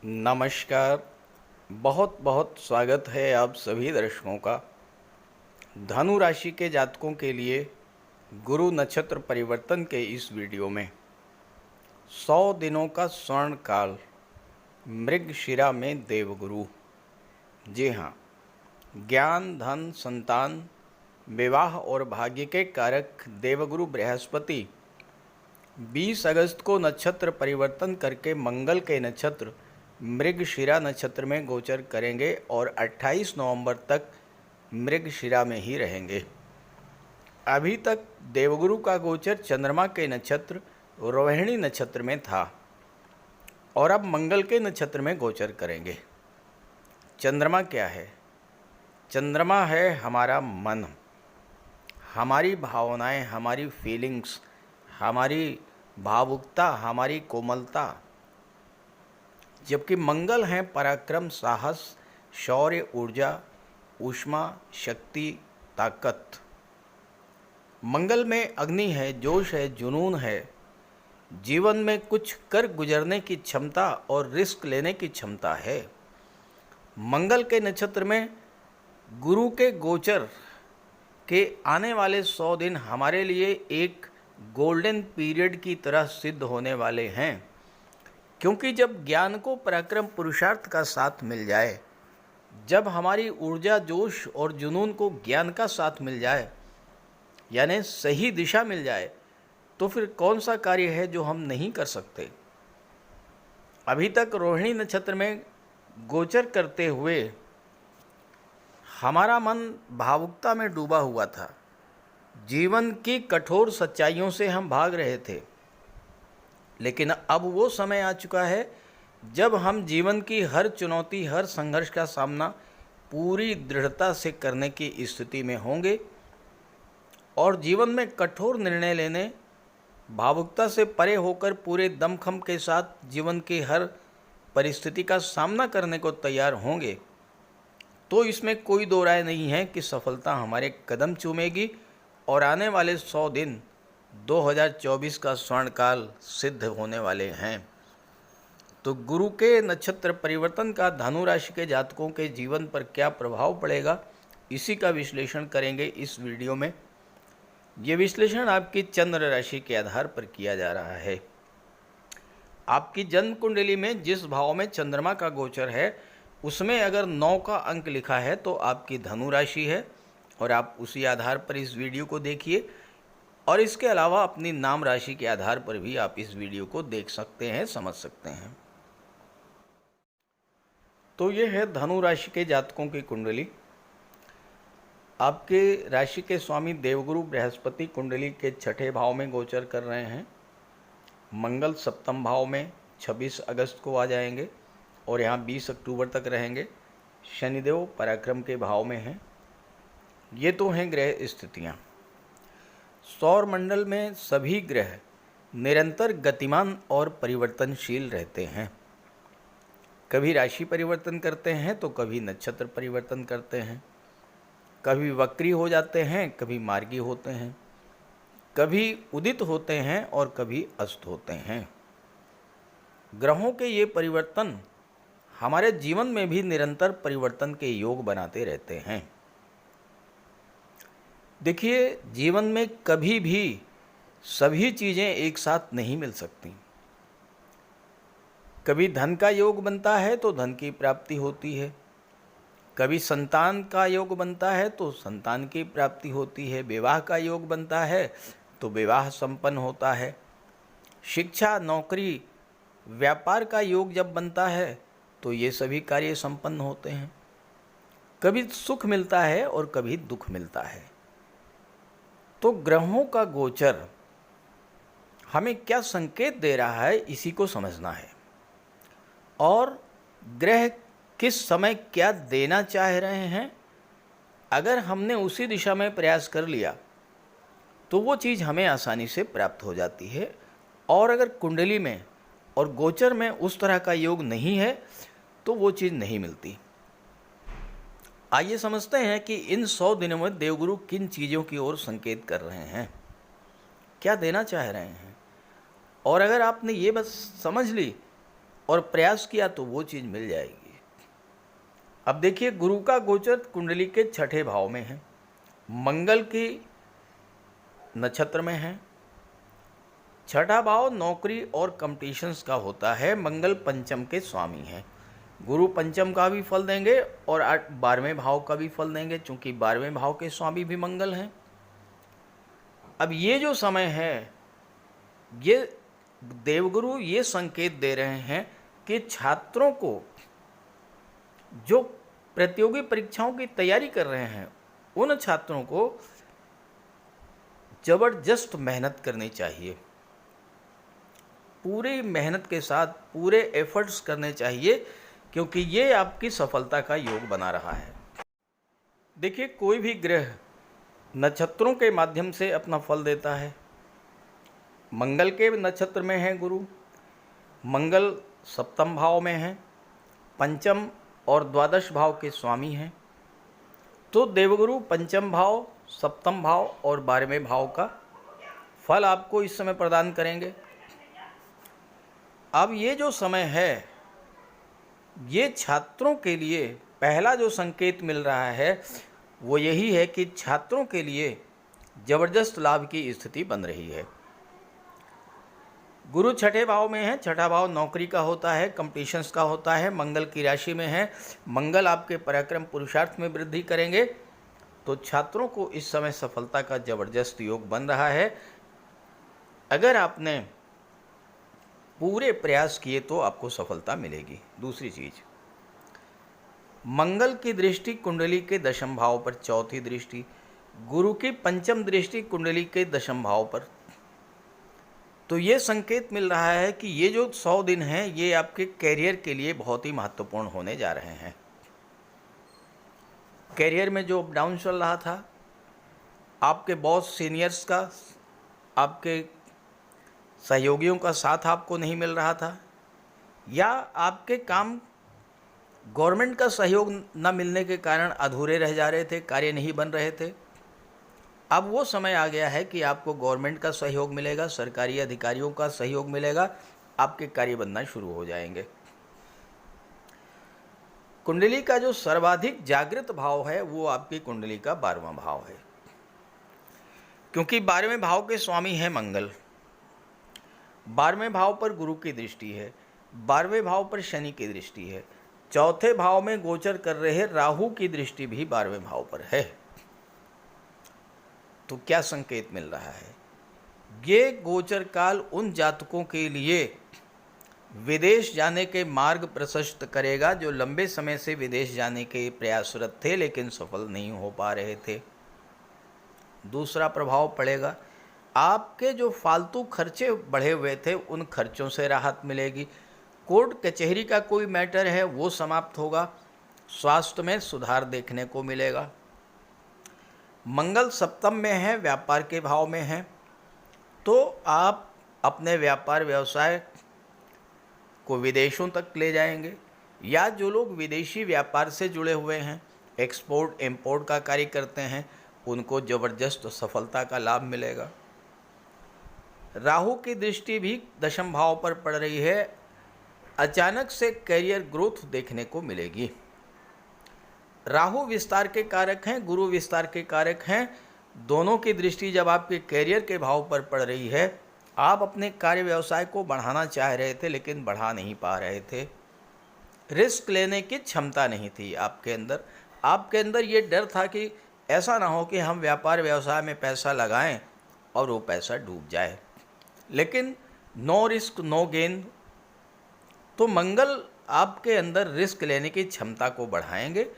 नमस्कार। बहुत बहुत स्वागत है आप सभी दर्शकों का धनु राशि के जातकों के लिए गुरु नक्षत्र परिवर्तन के इस वीडियो में 100 दिनों का स्वर्ण काल मृगशिरा में देवगुरु। जी हाँ, ज्ञान, धन, संतान, विवाह और भाग्य के कारक देवगुरु बृहस्पति 20 अगस्त को नक्षत्र परिवर्तन करके मंगल के नक्षत्र मृगशिरा नक्षत्र में गोचर करेंगे और 28 नवंबर तक मृगशिरा में ही रहेंगे। अभी तक देवगुरु का गोचर चंद्रमा के नक्षत्र रोहिणी नक्षत्र में था और अब मंगल के नक्षत्र में गोचर करेंगे। चंद्रमा क्या है? चंद्रमा है हमारा मन, हमारी भावनाएं, हमारी फीलिंग्स, हमारी भावुकता, हमारी कोमलता। जबकि मंगल है पराक्रम, साहस, शौर्य, ऊर्जा, ऊष्मा, शक्ति, ताकत। मंगल में अग्नि है, जोश है, जुनून है, जीवन में कुछ कर गुजरने की क्षमता और रिस्क लेने की क्षमता है। मंगल के नक्षत्र में गुरु के गोचर के आने वाले 100 दिन हमारे लिए एक गोल्डन पीरियड की तरह सिद्ध होने वाले हैं, क्योंकि जब ज्ञान को पराक्रम पुरुषार्थ का साथ मिल जाए, जब हमारी ऊर्जा, जोश और जुनून को ज्ञान का साथ मिल जाए, यानी सही दिशा मिल जाए, तो फिर कौन सा कार्य है जो हम नहीं कर सकते। अभी तक रोहिणी नक्षत्र में गोचर करते हुए हमारा मन भावुकता में डूबा हुआ था। जीवन की कठोर सच्चाइयों से हम भाग रहे थे, लेकिन अब वो समय आ चुका है जब हम जीवन की हर चुनौती, हर संघर्ष का सामना पूरी दृढ़ता से करने की स्थिति में होंगे और जीवन में कठोर निर्णय लेने, भावुकता से परे होकर पूरे दमखम के साथ जीवन की हर परिस्थिति का सामना करने को तैयार होंगे। तो इसमें कोई दो राय नहीं है कि सफलता हमारे कदम चूमेगी और आने वाले 100 दिन 2024 का स्वर्णकाल सिद्ध होने वाले हैं। तो गुरु के नक्षत्र परिवर्तन का धनु राशि के जातकों के जीवन पर क्या प्रभाव पड़ेगा, इसी का विश्लेषण करेंगे इस वीडियो में। ये विश्लेषण आपकी चंद्र राशि के आधार पर किया जा रहा है। आपकी जन्म कुंडली में जिस भाव में चंद्रमा का गोचर है, उसमें अगर 9 का अंक लिखा है तो आपकी धनु राशि है और आप उसी आधार पर इस वीडियो को देखिए। और इसके अलावा अपनी नाम राशि के आधार पर भी आप इस वीडियो को देख सकते हैं, समझ सकते हैं। तो ये है धनु राशि के जातकों की कुंडली। आपके राशि के स्वामी देवगुरु बृहस्पति कुंडली के 6ठे भाव में गोचर कर रहे हैं। मंगल सप्तम भाव में 26 अगस्त को आ जाएंगे और यहाँ 20 अक्टूबर तक रहेंगे। शनिदेव पराक्रम के भाव में हैं। ये तो हैं ग्रह स्थितियाँ। सौर मंडल में सभी ग्रह निरंतर गतिमान और परिवर्तनशील रहते हैं। कभी राशि परिवर्तन करते हैं तो कभी नक्षत्र परिवर्तन करते हैं, कभी वक्री हो जाते हैं, कभी मार्गी होते हैं, कभी उदित होते हैं और कभी अस्त होते हैं। ग्रहों के ये परिवर्तन हमारे जीवन में भी निरंतर परिवर्तन के योग बनाते रहते हैं। देखिए, जीवन में कभी भी सभी चीज़ें एक साथ नहीं मिल सकती। कभी धन का योग बनता है तो धन की प्राप्ति होती है, कभी संतान का योग बनता है तो संतान की प्राप्ति होती है, विवाह का योग बनता है तो विवाह संपन्न होता है, शिक्षा, नौकरी, व्यापार का योग जब बनता है तो ये सभी कार्य संपन्न होते हैं। कभी सुख मिलता है और कभी दुख मिलता है। तो ग्रहों का गोचर हमें क्या संकेत दे रहा है, इसी को समझना है। और ग्रह किस समय क्या देना चाह रहे हैं, अगर हमने उसी दिशा में प्रयास कर लिया तो वो चीज़ हमें आसानी से प्राप्त हो जाती है। और अगर कुंडली में और गोचर में उस तरह का योग नहीं है तो वो चीज़ नहीं मिलती। आइए समझते हैं कि इन 100 दिनों में देवगुरु किन चीज़ों की ओर संकेत कर रहे हैं, क्या देना चाह रहे हैं। और अगर आपने ये बस समझ ली और प्रयास किया तो वो चीज़ मिल जाएगी। अब देखिए, गुरु का गोचर कुंडली के छठे भाव में है, मंगल की नक्षत्र में है। छठा भाव नौकरी और कंपटीशंस का होता है, मंगल पंचम के स्वामी हैं। गुरु पंचम का भी फल देंगे और 12वें भाव का भी फल देंगे, चूंकि 12वें भाव के स्वामी भी मंगल हैं। अब ये जो समय है, ये देवगुरु ये संकेत दे रहे हैं कि छात्रों को जो प्रतियोगी परीक्षाओं की तैयारी कर रहे हैं, उन छात्रों को जबरदस्त मेहनत करनी चाहिए, पूरी मेहनत के साथ पूरे एफर्ट्स करने चाहिए, क्योंकि ये आपकी सफलता का योग बना रहा है। देखिए, कोई भी ग्रह नक्षत्रों के माध्यम से अपना फल देता है। मंगल के नक्षत्र में है गुरु, मंगल सप्तम भाव में है, पंचम और द्वादश भाव के स्वामी हैं। तो देवगुरु पंचम भाव, सप्तम भाव और 12वें भाव का फल आपको इस समय प्रदान करेंगे। अब ये जो समय है, ये छात्रों के लिए पहला जो संकेत मिल रहा है वो यही है कि छात्रों के लिए जबरदस्त लाभ की स्थिति बन रही है। गुरु छठे भाव में है, छठा भाव नौकरी का होता है, कंपटीशंस का होता है, मंगल की राशि में है। मंगल आपके पराक्रम पुरुषार्थ में वृद्धि करेंगे, तो छात्रों को इस समय सफलता का जबरदस्त योग बन रहा है। अगर आपने पूरे प्रयास किए तो आपको सफलता मिलेगी। दूसरी चीज, मंगल की दृष्टि कुंडली के दशम भाव पर, चौथी दृष्टि, गुरु की पंचम दृष्टि कुंडली के दशम भाव पर। तो ये संकेत मिल रहा है कि ये जो 100 दिन हैं ये आपके कैरियर के लिए बहुत ही महत्वपूर्ण होने जा रहे हैं। कैरियर में जो अप डाउन चल रहा था, आपके बॉस सीनियर्स का, आपके सहयोगियों का साथ आपको नहीं मिल रहा था, या आपके काम गवर्नमेंट का सहयोग न मिलने के कारण अधूरे रह जा रहे थे, कार्य नहीं बन रहे थे, अब वो समय आ गया है कि आपको गवर्नमेंट का सहयोग मिलेगा, सरकारी अधिकारियों का सहयोग मिलेगा, आपके कार्य बनना शुरू हो जाएंगे। कुंडली का जो सर्वाधिक जागृत भाव है वो आपकी कुंडली का 12वां भाव है, क्योंकि 12वें भाव के स्वामी है मंगल। 12वें भाव पर गुरु की दृष्टि है, 12वें भाव पर शनि की दृष्टि है, चौथे भाव में गोचर कर रहे राहु की दृष्टि भी 12वें भाव पर है। तो क्या संकेत मिल रहा है? ये गोचर काल उन जातकों के लिए विदेश जाने के मार्ग प्रशस्त करेगा जो लंबे समय से विदेश जाने के प्रयासरत थे लेकिन सफल नहीं हो पा रहे थे। दूसरा प्रभाव पड़ेगा, आपके जो फालतू खर्चे बढ़े हुए थे उन खर्चों से राहत मिलेगी। कोर्ट कचहरी का कोई मैटर है वो समाप्त होगा, स्वास्थ्य में सुधार देखने को मिलेगा। मंगल सप्तम में है, व्यापार के भाव में है, तो आप अपने व्यापार व्यवसाय को विदेशों तक ले जाएंगे, या जो लोग विदेशी व्यापार से जुड़े हुए हैं, एक्सपोर्ट इंपोर्ट का कार्य करते हैं, उनको जबरदस्त सफलता का लाभ मिलेगा। राहु की दृष्टि भी दशम भाव पर पड़ रही है, अचानक से करियर ग्रोथ देखने को मिलेगी। राहु विस्तार के कारक हैं, गुरु विस्तार के कारक हैं, दोनों की दृष्टि जब आपके करियर के भाव पर पड़ रही है, आप अपने कार्य व्यवसाय को बढ़ाना चाह रहे थे लेकिन बढ़ा नहीं पा रहे थे, रिस्क लेने की क्षमता नहीं थी आपके अंदर। आपके अंदर ये डर था कि ऐसा ना हो कि हम व्यापार व्यवसाय में पैसा लगाएं और वो पैसा डूब जाए, लेकिन नो रिस्क नो गेन। तो मंगल आपके अंदर रिस्क लेने की क्षमता को बढ़ाएंगे।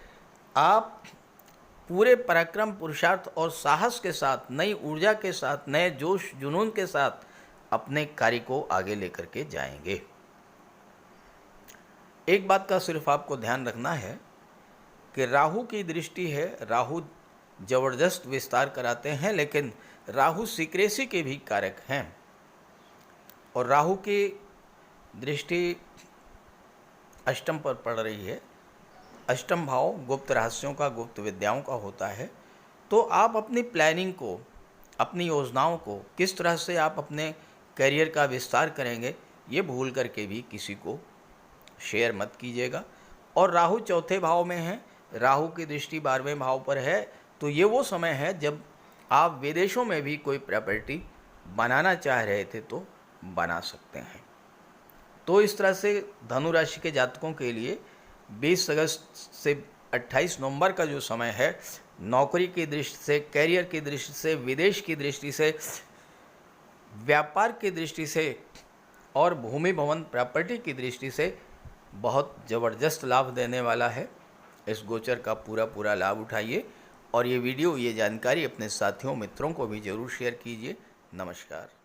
आप पूरे पराक्रम पुरुषार्थ और साहस के साथ, नई ऊर्जा के साथ, नए जोश जुनून के साथ अपने कार्य को आगे लेकर के जाएंगे। एक बात का सिर्फ आपको ध्यान रखना है कि राहु की दृष्टि है, राहु जबरदस्त विस्तार कराते हैं, लेकिन राहु सीक्रेसी के भी कारक हैं, और राहु की दृष्टि अष्टम पर पड़ रही है। अष्टम भाव गुप्त रहस्यों का, गुप्त विद्याओं का होता है। तो आप अपनी प्लानिंग को, अपनी योजनाओं को, किस तरह से आप अपने करियर का विस्तार करेंगे, ये भूल करके भी किसी को शेयर मत कीजिएगा। और राहु चौथे भाव में है, राहु की दृष्टि 12वें भाव पर है, तो ये वो समय है जब आप विदेशों में भी कोई प्रॉपर्टी बनाना चाह रहे थे तो बना सकते हैं। तो इस तरह से धनु राशि के जातकों के लिए 20 अगस्त से 28 नवंबर का जो समय है, नौकरी की दृष्टि से, कैरियर की दृष्टि से, विदेश की दृष्टि से, व्यापार की दृष्टि से और भूमि भवन प्रॉपर्टी की दृष्टि से बहुत ज़बरदस्त लाभ देने वाला है। इस गोचर का पूरा लाभ उठाइए और ये वीडियो, ये जानकारी अपने साथियों मित्रों को भी ज़रूर शेयर कीजिए। नमस्कार।